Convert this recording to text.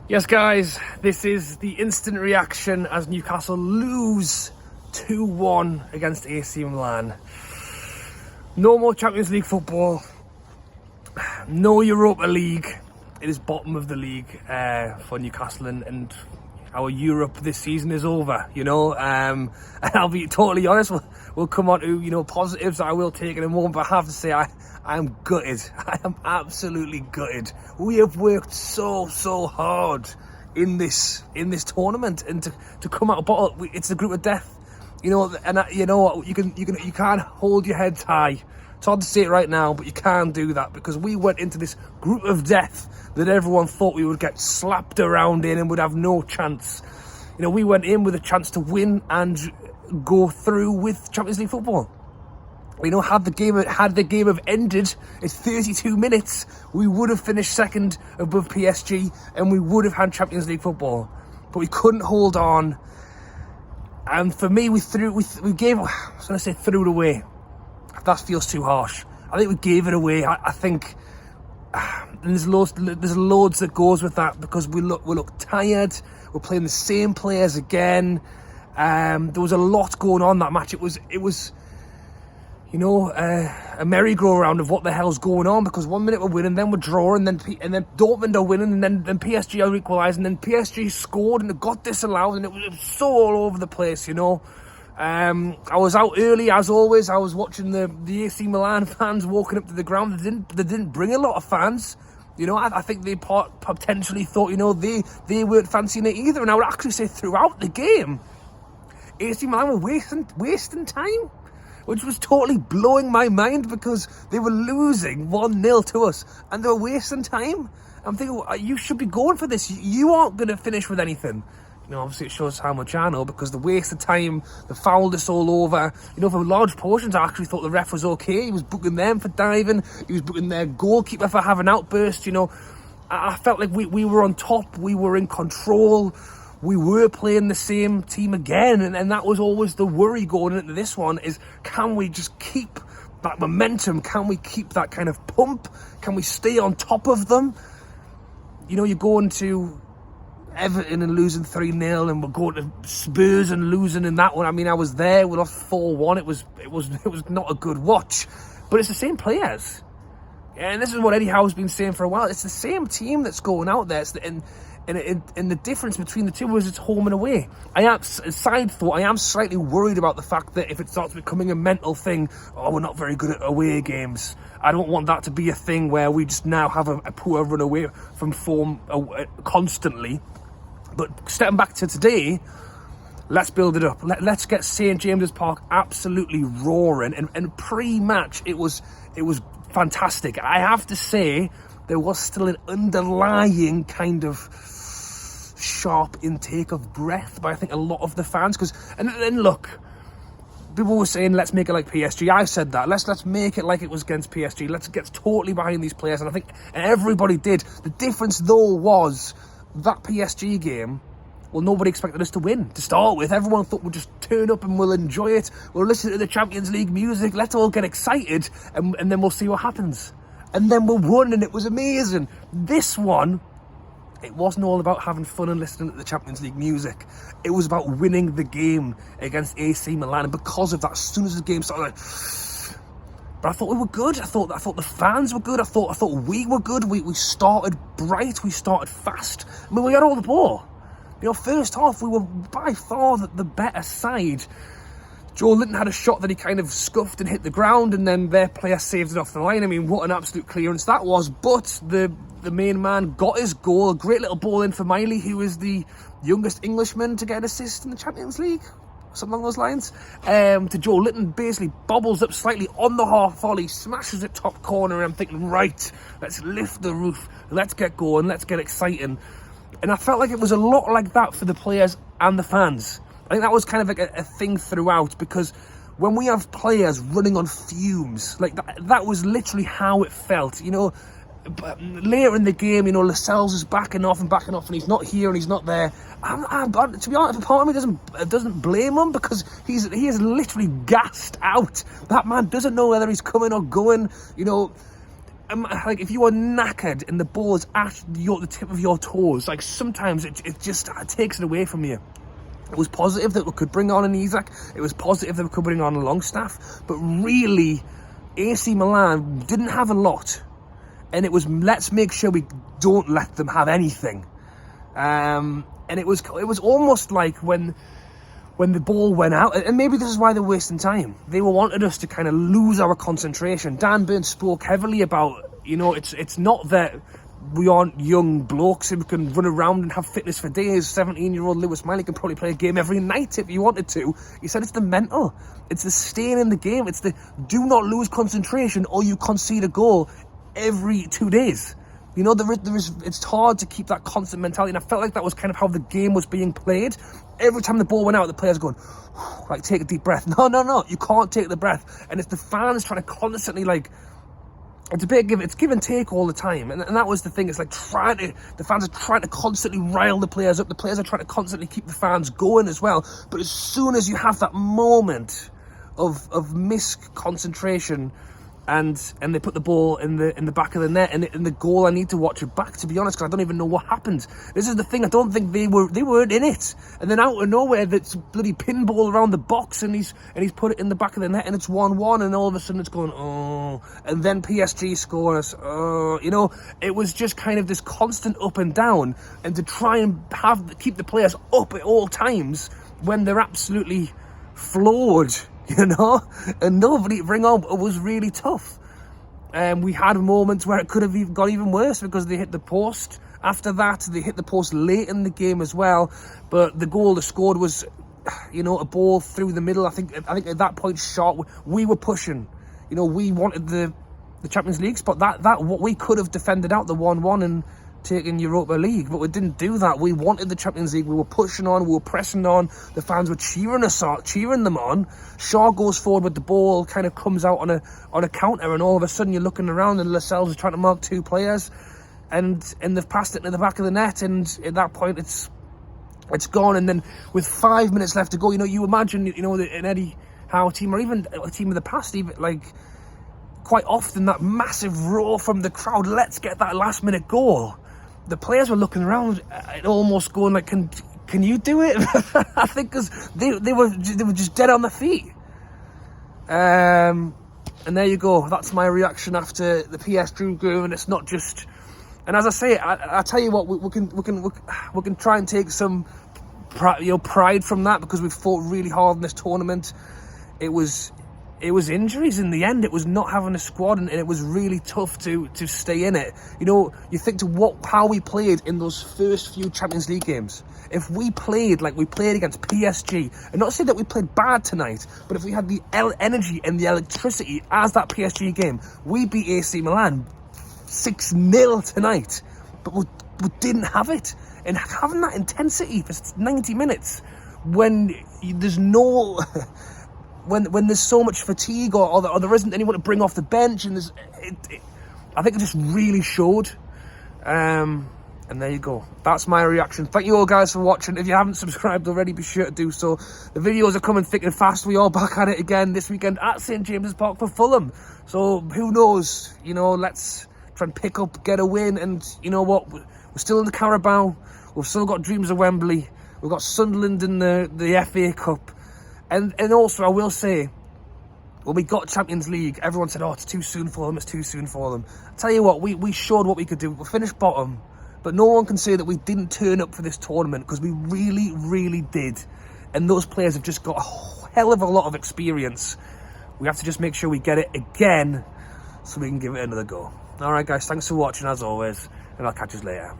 Yes, guys, this is the instant reaction as Newcastle lose 2-1 against AC Milan. No more Champions League football, no Europa League. It is bottom of the league for Newcastle, and our Europe this season is over, and I'll be totally honest, we'll come on to, positives that I will take in a moment, but I have to say, I am gutted. I am absolutely gutted. We have worked so hard in this tournament, and to come out of bottle, it's the group of death, and you know what, you can't hold your heads high. It's hard to say it right now, but you can't do that, because we went into this group of death that everyone thought we would get slapped around in and would have no chance. We went in with a chance to win and go through with Champions League football. Had the game have ended at 32 minutes, we would have finished second above PSG and we would have had Champions League football. But we couldn't hold on. And for me, we threw it away. That feels too harsh. I think we gave it away. I think there's loads that goes with that, because we look tired. We're playing the same players again. There was a lot going on that match. It was a merry-go-round of what the hell's going on, because 1 minute we're winning, then we're drawing, and then Dortmund are winning, and then PSG are equalising, and then PSG scored and it got disallowed, and it was so all over the place, I was out early, as always. I was watching the AC Milan fans walking up to the ground. They didn't bring a lot of fans. I think they potentially thought, they weren't fancying it either. And I would actually say throughout the game, AC Milan were wasting time, which was totally blowing my mind, because they were losing 1-0 to us and they were wasting time. I'm thinking, you should be going for this. You aren't going to finish with anything. Obviously it shows how much I know, because the waste of time, the fouled us all over. For large portions, I actually thought the ref was okay. He was booking them for diving. He was booking their goalkeeper for having outbursts. I felt like we were on top. We were in control. We were playing the same team again. And that was always the worry going into this one, is can we just keep that momentum? Can we keep that kind of pump? Can we stay on top of them? You're going to Everton and losing 3-0, and we're going to Spurs and losing in that one. I mean, I was there. We lost 4-1. It was not a good watch, but it's the same players, and this is what Eddie Howe's been saying for a while. It's the same team that's going out there, and the difference between the two is it's home and away. I am slightly worried about the fact that if it starts becoming a mental thing, we're not very good at away games. I don't want that to be a thing where we just now have a poor run away from form constantly. But stepping back to today, let's build it up. Let's get St James's Park absolutely roaring. And pre-match, it was fantastic. I have to say, there was still an underlying kind of sharp intake of breath by, I think, a lot of the fans. And look, people were saying, let's make it like PSG. I said that. Let's make it like it was against PSG. Let's get totally behind these players. And I think everybody did. The difference, though, was that PSG game, well, nobody expected us to win to start with. Everyone thought we'd just turn up and we'll enjoy it. We'll listen to the Champions League music. Let's all get excited, and then we'll see what happens. And then we won, and it was amazing. This one, it wasn't all about having fun and listening to the Champions League music. It was about winning the game against AC Milan. And because of that, as soon as the game started, but I thought we were good. I thought the fans were good. I thought we were good. We started bright. We started fast. I mean, we had all the ball. First half, we were by far the better side. Joe Linton had a shot that he kind of scuffed and hit the ground, and then their player saved it off the line. I mean, what an absolute clearance that was. But the main man got his goal. A great little ball in for Miley, who is the youngest Englishman to get an assist in the Champions League. Something along those lines. To Joe Linton, basically bobbles up slightly on the half volley, smashes it top corner, and I'm thinking, right, let's lift the roof, let's get going, let's get exciting. And I felt like it was a lot like that for the players and the fans. I think that was kind of like a thing throughout, because when we have players running on fumes, like that was literally how it felt. But later in the game, Lascelles is backing off, and he's not here and he's not there. To be honest, part of me doesn't blame him, because he is literally gassed out. That man doesn't know whether he's coming or going. like if you are knackered and the ball is at the tip of your toes, like sometimes it just takes it away from you. It was positive that we could bring on an Isak. It was positive that we could bring on a Longstaff. But really, AC Milan didn't have a lot. And it was, let's make sure we don't let them have anything. And it was almost like when the ball went out, and maybe this is why they're wasting time. They wanted us to kind of lose our concentration. Dan Burn spoke heavily about, you know, it's not that we aren't young blokes who can run around and have fitness for days. 17-year-old Lewis Miley can probably play a game every night if he wanted to. He said it's the mental. It's the staying in the game. It's the do not lose concentration or you concede a goal every 2 days. You know, it's hard to keep that constant mentality. And I felt like that was kind of how the game was being played. Every time the ball went out, the players going, like, take a deep breath. No, you can't take the breath. And it's the fans trying to constantly, like, it's give and take all the time, and that was the thing. It's like the fans are trying to constantly rile the players up. The players are trying to constantly keep the fans going as well. But as soon as you have that moment of misconcentration, and they put the ball in the back of the net, and the goal, I need to watch it back, to be honest, because I don't even know what happened. This is the thing. I don't think they weren't in it, and then out of nowhere, that's bloody pinball around the box, and he's put it in the back of the net, and it's 1-1, and all of a sudden it's going, oh, and then PSG score us. Oh, you know, it was just kind of this constant up and down, and to try and keep the players up at all times when they're absolutely floored. You know, and nobody to bring on was really tough. We had moments where it could have got even worse because they hit the post. After that, they hit the post late in the game as well. But the goal they scored was, you know, a ball through the middle. I think at that point, we were pushing. You know, we wanted the Champions League spot. That what we could have defended out the 1-1 and taken Europa League, but we didn't do that. We wanted the Champions League. We were pushing on, we were pressing on. The fans were cheering them on. Shaw goes forward with the ball, kind of comes out on a counter, and all of a sudden you're looking around and Lascelles is trying to mark two players, and they've passed it into the back of the net, and at that point it's gone. And then with 5 minutes left to go, you know, you imagine, you know, an Eddie Howe team, or even a team of the past, even like quite often that massive roar from the crowd, let's get that last minute goal. The players were looking around and almost going like, can you do it? I think because they were just dead on their feet. And there you go. That's my reaction after the PSG game. And it's not just. And as I say, I tell you what, we can try and take some pride from that, because we've fought really hard in this tournament. It was injuries in the end. It was not having a squad, and it was really tough to stay in it. You know, you think to how we played in those first few Champions League games. If we played like we played against PSG, and not say that we played bad tonight, but if we had the energy and the electricity as that PSG game, we beat AC Milan 6-0 tonight. But we didn't have it. And having that intensity for 90 minutes when there's no... When there's so much fatigue, or there isn't anyone to bring off the bench, and I think it just really showed. And there you go. That's my reaction. Thank you all guys for watching. If you haven't subscribed already, be sure to do so. The videos are coming thick and fast. We are back at it again this weekend at St James's Park for Fulham. So who knows? You know, let's try and get a win. And you know what? We're still in the Carabao. We've still got dreams of Wembley. We've got Sunderland in the FA Cup. And also, I will say, when we got Champions League, everyone said, oh, it's too soon for them, it's too soon for them. I tell you what, we showed what we could do. We finished bottom, but no one can say that we didn't turn up for this tournament, because we really, really did. And those players have just got a hell of a lot of experience. We have to just make sure we get it again, so we can give it another go. All right, guys, thanks for watching, as always, and I'll catch you later.